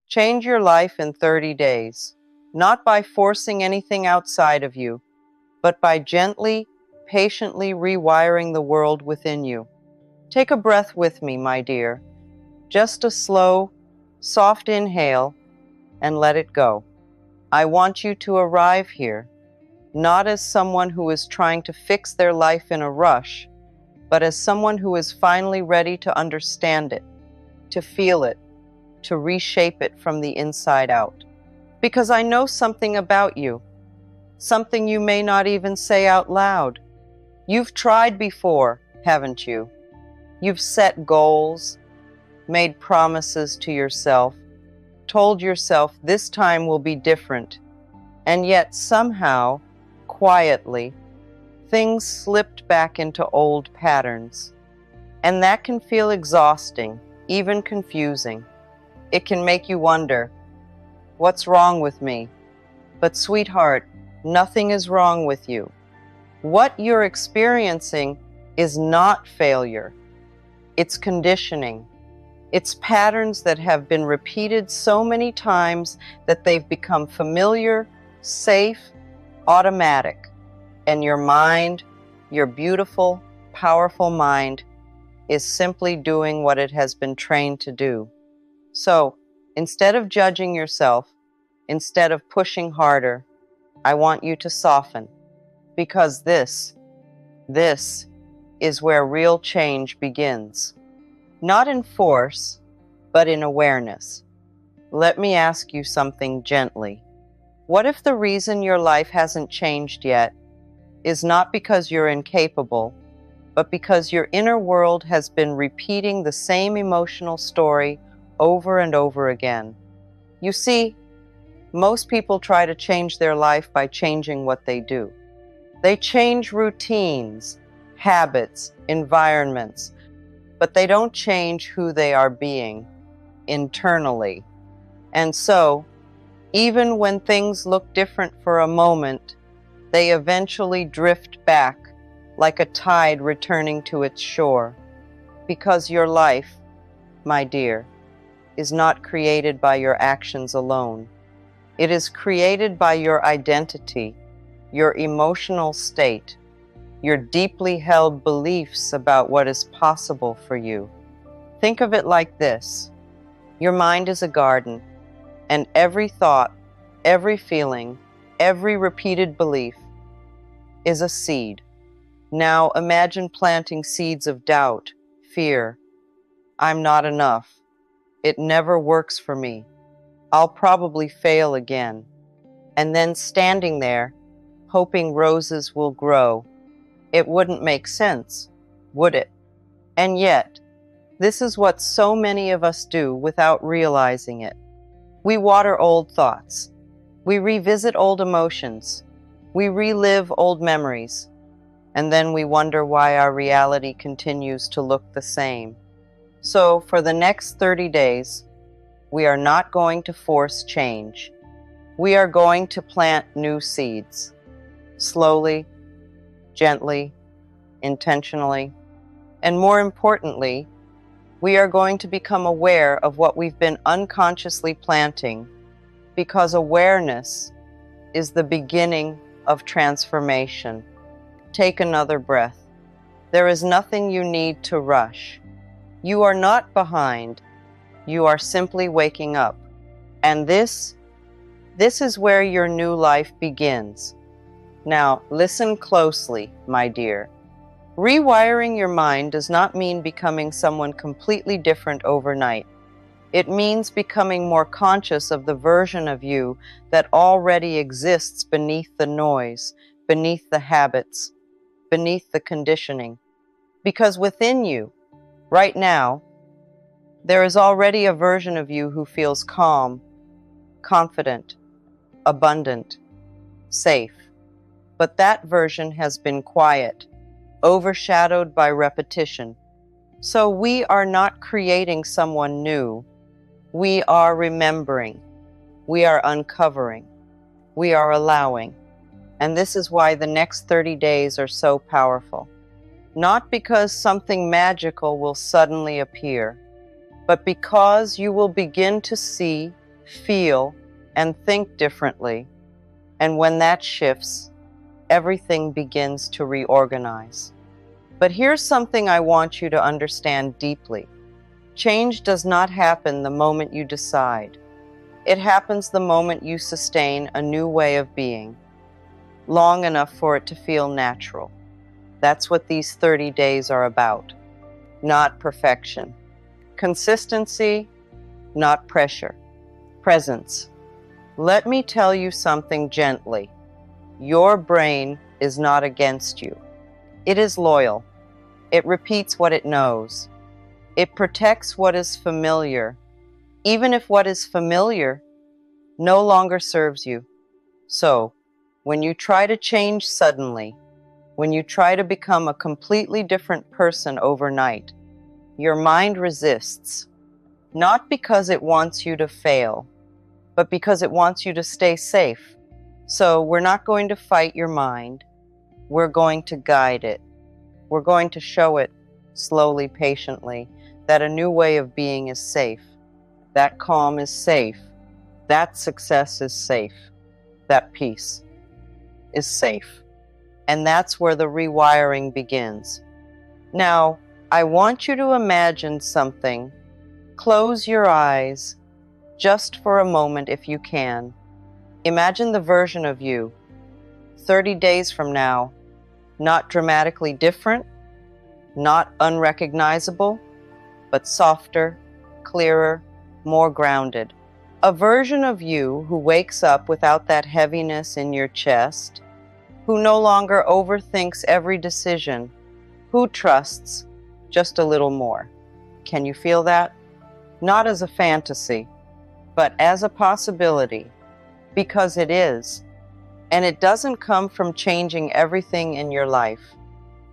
Change your life in 30 days, not by forcing anything outside of you, but by gently, patiently rewiring the world within you. Take a breath with me, my dear. Just a slow, soft inhale and let it go. I want you to arrive here, not as someone who is trying to fix their life in a rush, but as someone who is finally ready to understand it, to feel it, to reshape it from the inside out. Because I know something about you, something you may not even say out loud. You've tried before, haven't you? You've set goals, made promises to yourself, told yourself this time will be different, and yet somehow, quietly, things slipped back into old patterns. And that can feel exhausting, even confusing. It can make you wonder, what's wrong with me? But sweetheart, nothing is wrong with you. What you're experiencing is not failure. It's conditioning. It's patterns that have been repeated so many times that they've become familiar, safe, automatic. And your mind, your beautiful, powerful mind, is simply doing what it has been trained to do. So, instead of judging yourself, instead of pushing harder, I want you to soften. Because this is where real change begins. Not in force, but in awareness. Let me ask you something gently. What if the reason your life hasn't changed yet is not because you're incapable, but because your inner world has been repeating the same emotional story over and over again? You see, most people try to change their life by changing what they do. They change routines, habits, environments, but they don't change who they are being internally. And so, even when things look different for a moment, they eventually drift back like a tide returning to its shore. Because your life, my dear, is not created by your actions alone. It is created by your identity, your emotional state, your deeply held beliefs about what is possible for you. Think of it like this. Your mind is a garden, and every thought, every feeling, every repeated belief is a seed. Now imagine planting seeds of doubt, fear. I'm not enough. It never works for me. I'll probably fail again. And then standing there, hoping roses will grow. It wouldn't make sense, would it? And yet, this is what so many of us do without realizing it. We water old thoughts. We revisit old emotions. We relive old memories. And then we wonder why our reality continues to look the same. So for the next 30 days, we are not going to force change. We are going to plant new seeds. Slowly, gently, intentionally, and more importantly, we are going to become aware of what we've been unconsciously planting, because awareness is the beginning of transformation. Take another breath. There is nothing you need to rush. You are not behind. You are simply waking up. And this is where your new life begins. Now, listen closely, my dear. Rewiring your mind does not mean becoming someone completely different overnight. It means becoming more conscious of the version of you that already exists beneath the noise, beneath the habits, beneath the conditioning. Because within you, right now, there is already a version of you who feels calm, confident, abundant, safe. But that version has been quiet, overshadowed by repetition. So we are not creating someone new. We are remembering. We are uncovering. We are allowing. And this is why the next 30 days are so powerful. Not because something magical will suddenly appear, but because you will begin to see, feel, and think differently. And when that shifts, everything begins to reorganize. But here's something I want you to understand deeply. Change does not happen the moment you decide. It happens the moment you sustain a new way of being, long enough for it to feel natural. That's what these 30 days are about. Not perfection. Consistency, not pressure. Presence. Let me tell you something gently. Your brain is not against you. It is loyal. It repeats what it knows. It protects what is familiar, even if what is familiar no longer serves you. So, when you try to change suddenly, when you try to become a completely different person overnight, your mind resists, not because it wants you to fail, but because it wants you to stay safe. So we're not going to fight your mind. We're going to guide it. We're going to show it slowly, patiently, that a new way of being is safe. That calm is safe. That success is safe. That peace is safe. And that's where the rewiring begins. Now, I want you to imagine something. Close your eyes just for a moment if you can. Imagine the version of you 30 days from now, not dramatically different, not unrecognizable, but softer, clearer, more grounded. A version of you who wakes up without that heaviness in your chest, who no longer overthinks every decision, who trusts just a little more. Can you feel that? Not as a fantasy, but as a possibility, because it is. And it doesn't come from changing everything in your life.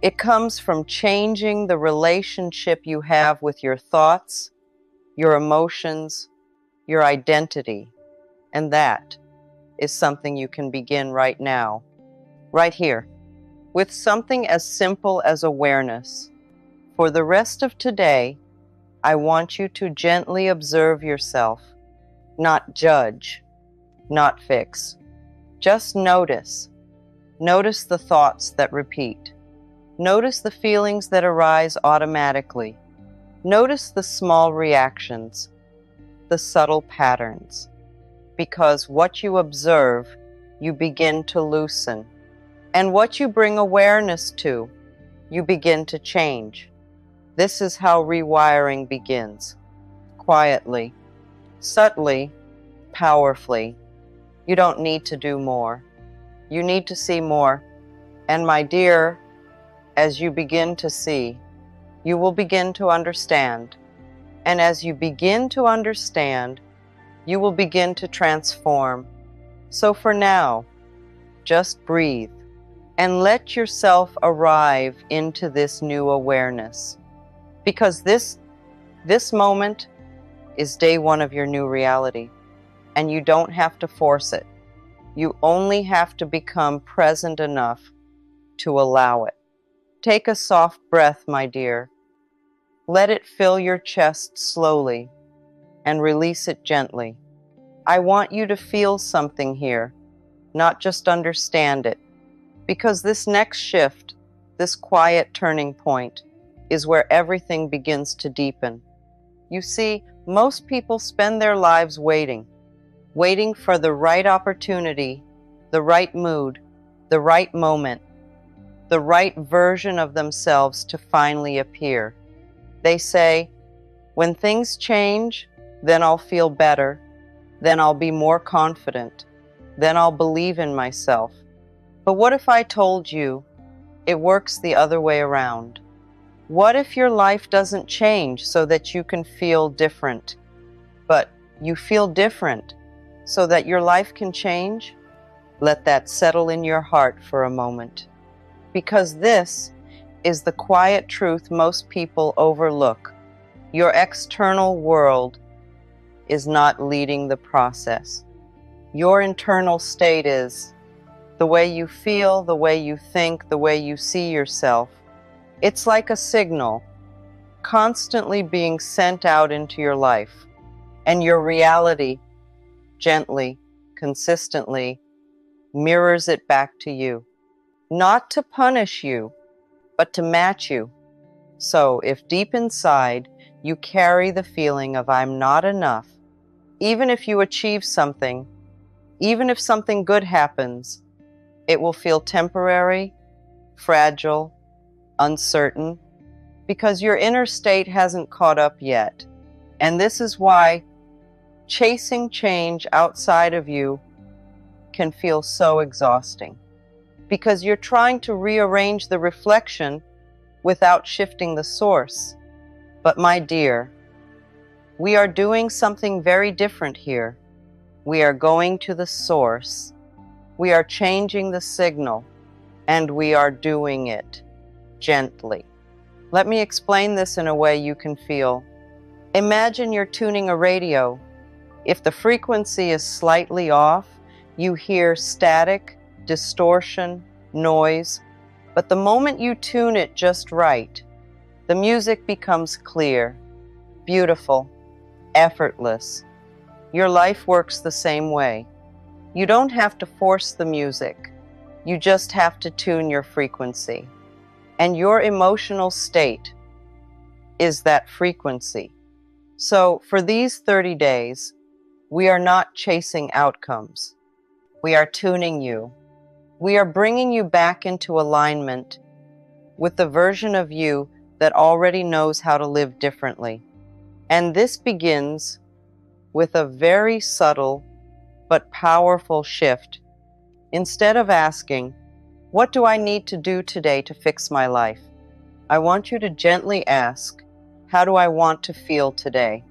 It comes from changing the relationship you have with your thoughts, your emotions, your identity. And that is something you can begin right now, right here, with something as simple as awareness. For the rest of today, I want you to gently observe yourself, not judge, not fix. Just notice. Notice the thoughts that repeat. Notice the feelings that arise automatically. Notice the small reactions, the subtle patterns. Because what you observe, you begin to loosen. And what you bring awareness to, you begin to change. This is how rewiring begins. Quietly, subtly, powerfully. You don't need to do more. You need to see more. And my dear, as you begin to see, you will begin to understand. And as you begin to understand, you will begin to transform. So for now, just breathe and let yourself arrive into this new awareness. Because this moment is day one of your new reality, and you don't have to force it. You only have to become present enough to allow it. Take a soft breath, my dear. Let it fill your chest slowly and release it gently. I want you to feel something here, not just understand it, because this next shift, this quiet turning point, is where everything begins to deepen. You see, most people spend their lives waiting for the right opportunity, the right mood, the right moment, the right version of themselves to finally appear. They say, when things change, then I'll feel better, then I'll be more confident, then I'll believe in myself. But what if I told you it works the other way around? What if your life doesn't change so that you can feel different, but you feel different so that your life can change? Let that settle in your heart for a moment, because this is the quiet truth most people overlook. Your external world is not leading the process. Your internal state is the way you feel, the way you think, the way you see yourself. It's like a signal constantly being sent out into your life, and your reality gently, consistently, mirrors it back to you. Not to punish you, but to match you. So if deep inside you carry the feeling of I'm not enough, even if you achieve something, even if something good happens, it will feel temporary, fragile, uncertain, because your inner state hasn't caught up yet. And this is why chasing change outside of you can feel so exhausting, because you're trying to rearrange the reflection without shifting the source. But my dear, we are doing something very different here. We are going to the source. We are changing the signal, and we are doing it gently. Let me explain this in a way you can feel. Imagine you're tuning a radio. If the frequency is slightly off, you hear static, distortion, noise. But the moment you tune it just right, the music becomes clear, beautiful, effortless. Your life works the same way. You don't have to force the music. You just have to tune your frequency. And your emotional state is that frequency. So for these 30 days, we are not chasing outcomes. We are tuning you. We are bringing you back into alignment with the version of you that already knows how to live differently. And this begins with a very subtle but powerful shift. Instead of asking, what do I need to do today to fix my life? I want you to gently ask, how do I want to feel today?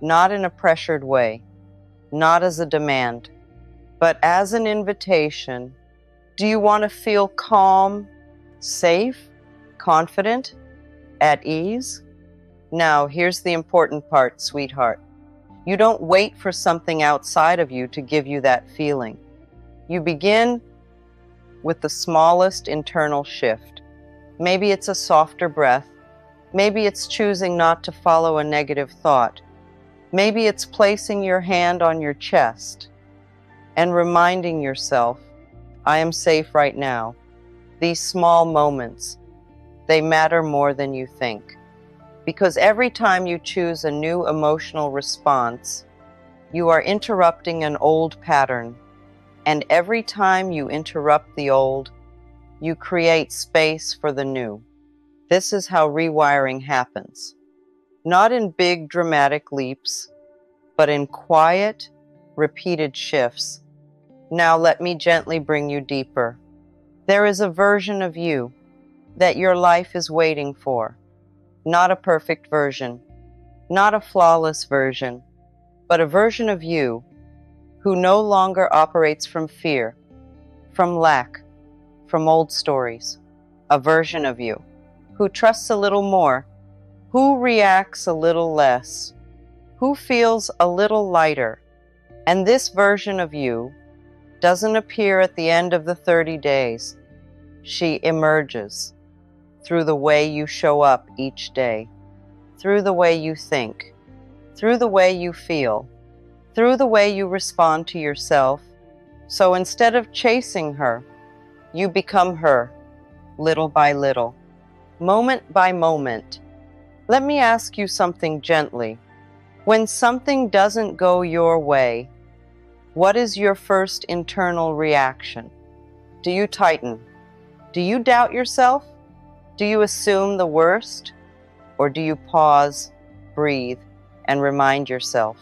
Not in a pressured way, not as a demand, but as an invitation. Do you want to feel calm, safe, confident, at ease? Now, here's the important part, sweetheart. You don't wait for something outside of you to give you that feeling. You begin with the smallest internal shift. Maybe it's a softer breath. Maybe it's choosing not to follow a negative thought. Maybe it's placing your hand on your chest and reminding yourself, I am safe right now. These small moments, they matter more than you think. Because every time you choose a new emotional response, you are interrupting an old pattern. And every time you interrupt the old, you create space for the new. This is how rewiring happens. Not in big dramatic leaps, but in quiet, repeated shifts. Now let me gently bring you deeper. There is a version of you that your life is waiting for. Not a perfect version, not a flawless version, but a version of you who no longer operates from fear, from lack, from old stories. A version of you who trusts a little more, who reacts a little less, who feels a little lighter. And this version of you doesn't appear at the end of the 30 days. She emerges through the way you show up each day, through the way you think, through the way you feel, through the way you respond to yourself. So instead of chasing her, you become her, little by little, moment by moment. Let me ask you something gently. When something doesn't go your way, what is your first internal reaction? Do you tighten? Do you doubt yourself? Do you assume the worst? Or do you pause, breathe, and remind yourself,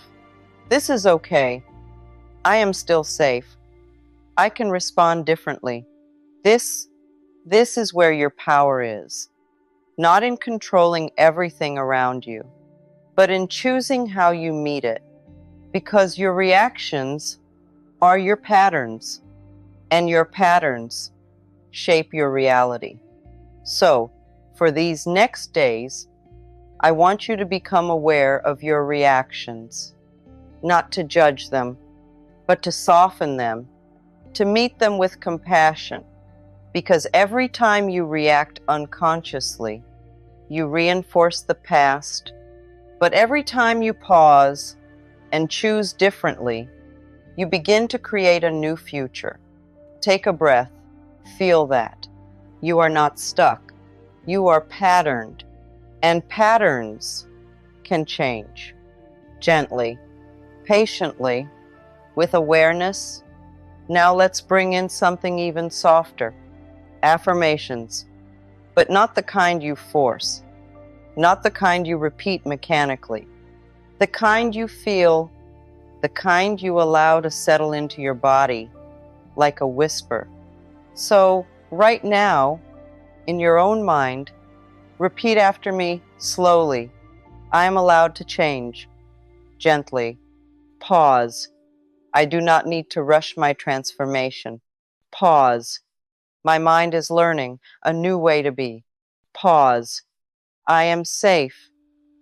this is okay. I am still safe. I can respond differently. This is where your power is. Not in controlling everything around you, but in choosing how you meet it. Because your reactions are your patterns, and your patterns shape your reality. So, for these next days, I want you to become aware of your reactions, not to judge them, but to soften them, to meet them with compassion. Because every time you react unconsciously, you reinforce the past. But every time you pause and choose differently, You begin to create a new future. Take a breath. Feel that. You are not stuck. You are patterned. And patterns can change. Gently, patiently, with awareness. Now let's bring in something even softer. Affirmations. But not the kind you force. Not the kind you repeat mechanically. The kind you feel, the kind you allow to settle into your body like a whisper. So, right now, in your own mind, repeat after me slowly. I am allowed to change. Gently. Pause. I do not need to rush my transformation. Pause. My mind is learning a new way to be. Pause. I am safe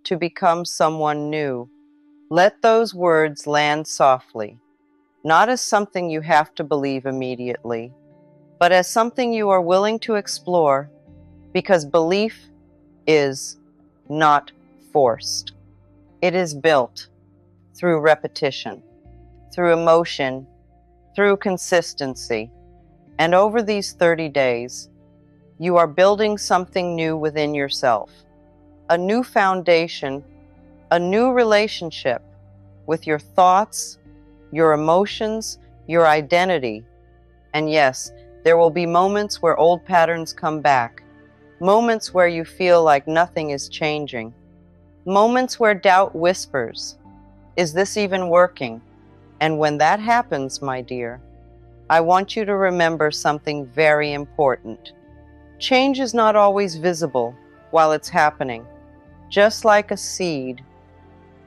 to become someone new. Let those words land softly, not as something you have to believe immediately, but as something you are willing to explore, because belief is not forced. It is built through repetition, through emotion, through consistency. And over these 30 days, you are building something new within yourself, a new foundation, a new relationship with your thoughts, your emotions, your identity. And yes, there will be moments where old patterns come back, moments where you feel like nothing is changing, moments where doubt whispers, is this even working? And when that happens, my dear, I want you to remember something very important. Change is not always visible while it's happening. Just like a seed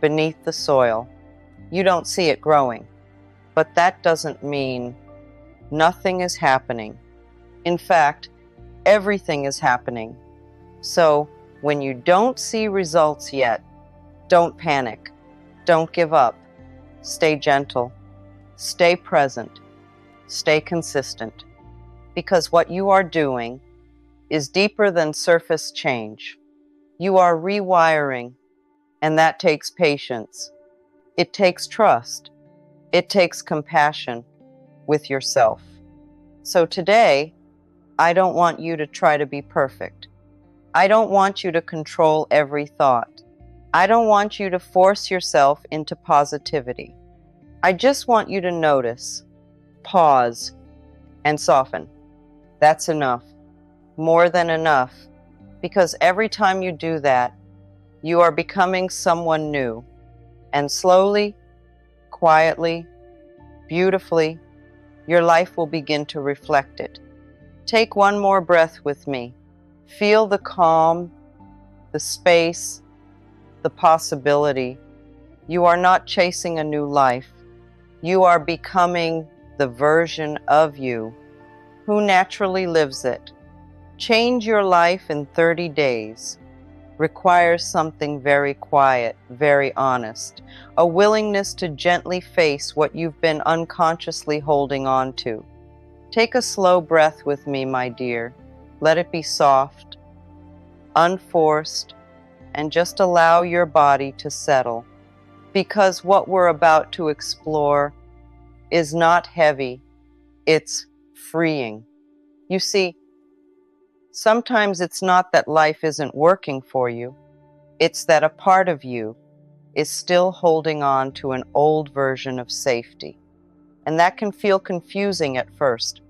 beneath the soil, you don't see it growing. But that doesn't mean nothing is happening. In fact, everything is happening. So when you don't see results yet, don't panic. Don't give up. Stay gentle. Stay present. Stay consistent. Because what you are doing is deeper than surface change. You are rewiring, and that takes patience. It takes trust. It takes compassion with yourself. So today, I don't want you to try to be perfect. I don't want you to control every thought. I don't want you to force yourself into positivity. I just want you to notice, pause, and soften. That's enough. More than enough. Because every time you do that, you are becoming someone new. And slowly, quietly, beautifully, your life will begin to reflect it. Take one more breath with me. Feel the calm, the space, the possibility. You are not chasing a new life. You are becoming the version of you who naturally lives it. Change your life in 30 days requires something very quiet, very honest, a willingness to gently face what you've been unconsciously holding on to. Take a slow breath with me, my dear. Let it be soft, unforced, and just allow your body to settle. Because what we're about to explore is not heavy, it's freeing. You see, sometimes it's not that life isn't working for you, it's that a part of you is still holding on to an old version of safety. And that can feel confusing at first,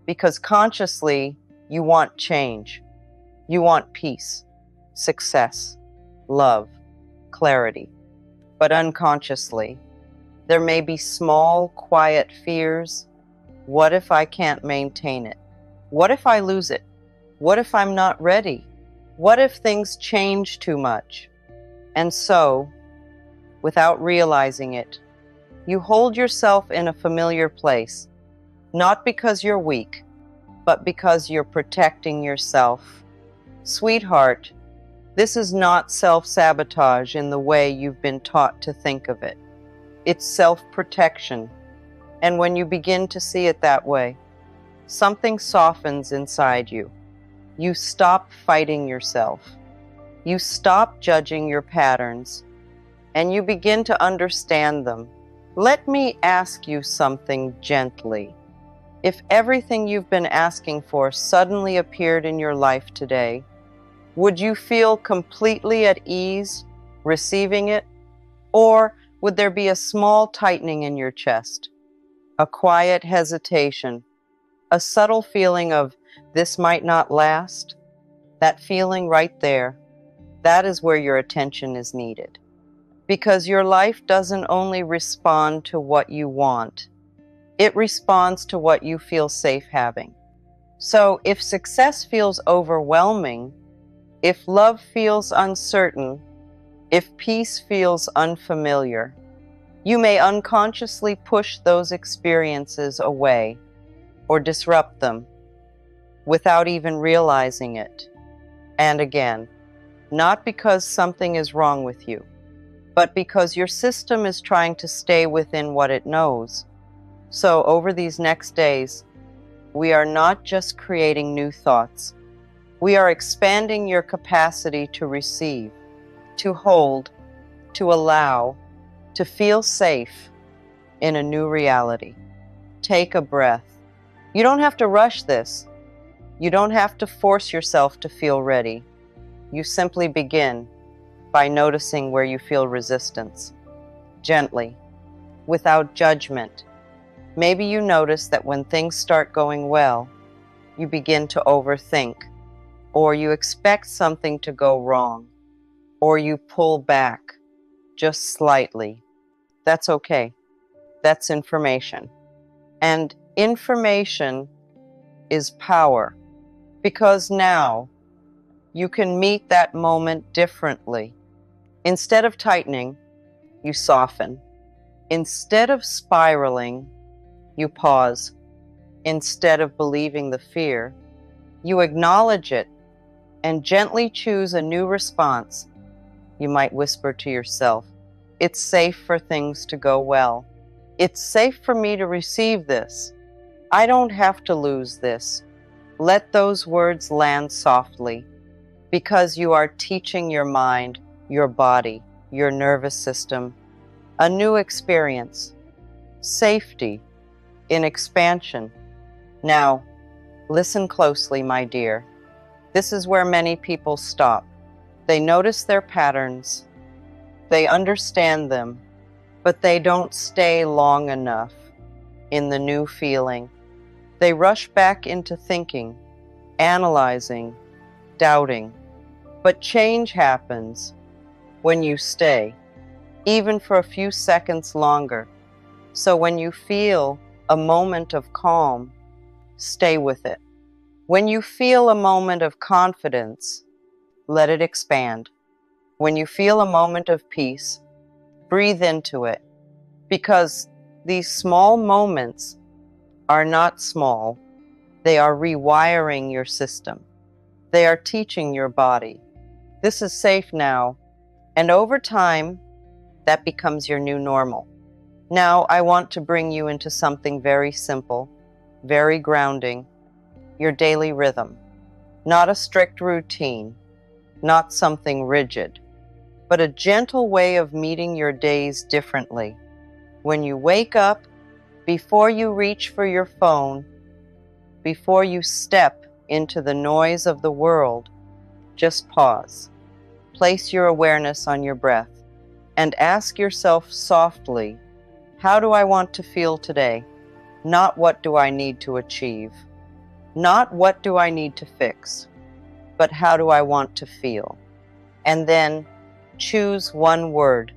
because consciously you want change. You want peace, success, love, clarity. But unconsciously, there may be small, quiet fears. What if I can't maintain it? What if I lose it? What if I'm not ready? What if things change too much? And so, without realizing it, you hold yourself in a familiar place, not because you're weak, but because you're protecting yourself. Sweetheart, this is not self-sabotage in the way you've been taught to think of it. It's self-protection. And when you begin to see it that way, something softens inside you. You stop fighting yourself. You stop judging your patterns, and you begin to understand them. Let me ask you something gently. If everything you've been asking for suddenly appeared in your life today, would you feel completely at ease receiving it? Or would there be a small tightening in your chest, a quiet hesitation, a subtle feeling of this might not last? That feeling right there, that is where your attention is needed. Because your life doesn't only respond to what you want, it responds to what you feel safe having. So if success feels overwhelming, if love feels uncertain, if peace feels unfamiliar, you may unconsciously push those experiences away or disrupt them without even realizing it. And again, not because something is wrong with you, but because your system is trying to stay within what it knows. So over these next days, we are not just creating new thoughts. We are expanding your capacity to receive, to hold, to allow, to feel safe in a new reality. Take a breath. You don't have to rush this. You don't have to force yourself to feel ready. You simply begin by noticing where you feel resistance, gently, without judgment. Maybe you notice that when things start going well, you begin to overthink, or you expect something to go wrong, or you pull back just slightly. That's okay. That's information. And information is power, because now you can meet that moment differently. Instead of tightening, you soften. Instead of spiraling, you pause. Instead of believing the fear, you acknowledge it and gently choose a new response. You might whisper to yourself, "It's safe for things to go well. It's safe for me to receive this. I don't have to lose this." Let those words land softly, because you are teaching your mind, your body, your nervous system a new experience, safety in expansion. Now, listen closely, my dear. This is where many people stop. They notice their patterns, they understand them, but they don't stay long enough in the new feeling. They rush back into thinking, analyzing, doubting. But change happens when you stay, even for a few seconds longer. So when you feel a moment of calm, stay with it. When you feel a moment of confidence, let it expand. When you feel a moment of peace, breathe into it. Because these small moments are not small. They are rewiring your system. They are teaching your body, this is safe now. And over time, that becomes your new normal. Now I want to bring you into something very simple, very grounding, your daily rhythm. Not a strict routine, not something rigid, but a gentle way of meeting your days differently. When you wake up, before you reach for your phone, before you step into the noise of the world, just pause. Place your awareness on your breath and ask yourself softly, how do I want to feel today? Not what do I need to achieve? Not what do I need to fix? But how do I want to feel? And then choose one word.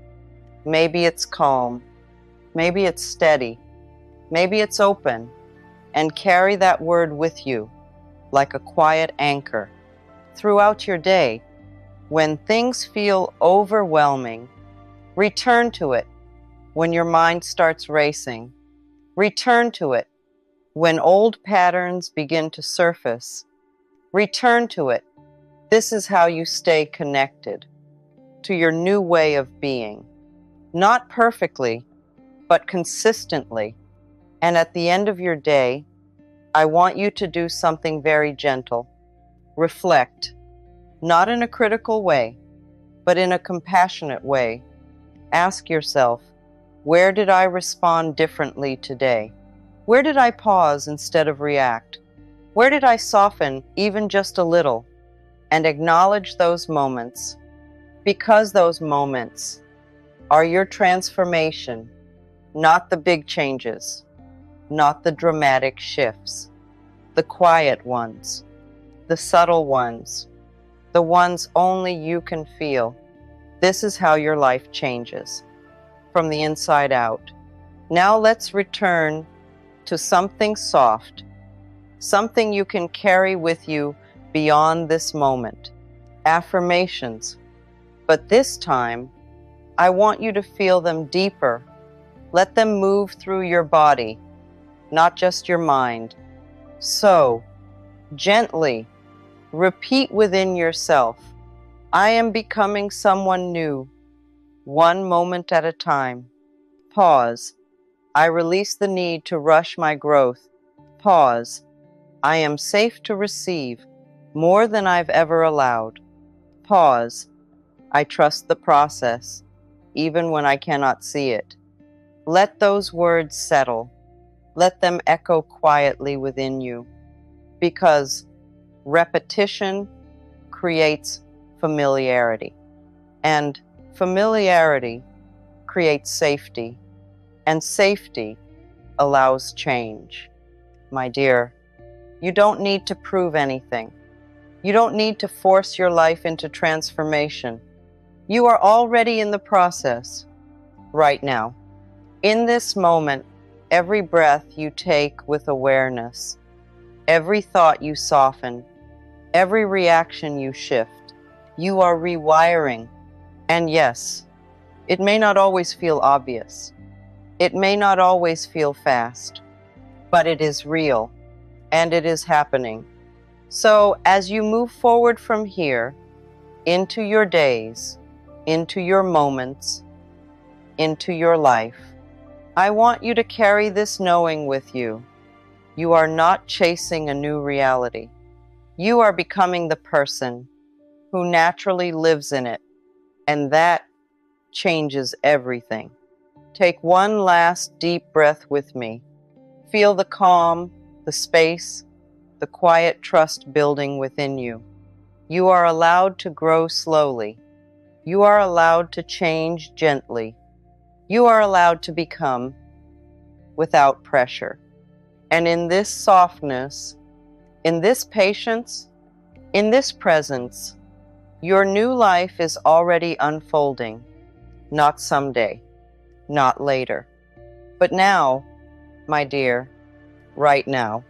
Maybe it's calm. Maybe it's steady. Maybe it's open. And carry that word with you like a quiet anchor throughout your day. When things feel overwhelming, return to it. When your mind starts racing, return to it. When old patterns begin to surface, return to it. This is how you stay connected to your new way of being. Not perfectly, but consistently. And at the end of your day, I want you to do something very gentle. Reflect, not in a critical way, but in a compassionate way. Ask yourself, Where did I respond differently today? Where did I pause instead of react? Where did I soften even just a little? And acknowledge those moments, because those moments are your transformation, not the big changes, not the dramatic shifts, the quiet ones, the subtle ones, the ones only you can feel. This is how your life changes, from the inside out. Now let's return to something soft, something you can carry with you beyond this moment. Affirmations. But this time, I want you to feel them deeper. Let them move through your body, not just your mind. So, gently, repeat within yourself, I am becoming someone new, one moment at a time. Pause. I release the need to rush my growth. Pause. I am safe to receive more than I've ever allowed. Pause. I trust the process, even when I cannot see it. Let those words settle. Let them echo quietly within you, because repetition creates familiarity, and familiarity creates safety, and safety allows change. My dear, you don't need to prove anything. You don't need to force your life into transformation. You are already in the process right now. In this moment, every breath you take with awareness, every thought you soften, every reaction you shift, you are rewiring. And yes, it may not always feel obvious. It may not always feel fast, but it is real and it is happening. So as you move forward from here into your days, into your moments, into your life, I want you to carry this knowing with you. You are not chasing a new reality. You are becoming the person who naturally lives in it, and that changes everything. Take one last deep breath with me. Feel the calm, the space, the quiet trust building within you. You are allowed to grow slowly. You are allowed to change gently. You are allowed to become without pressure. And in this softness, in this patience, in this presence, your new life is already unfolding. Not someday, not later, but now, my dear, right now.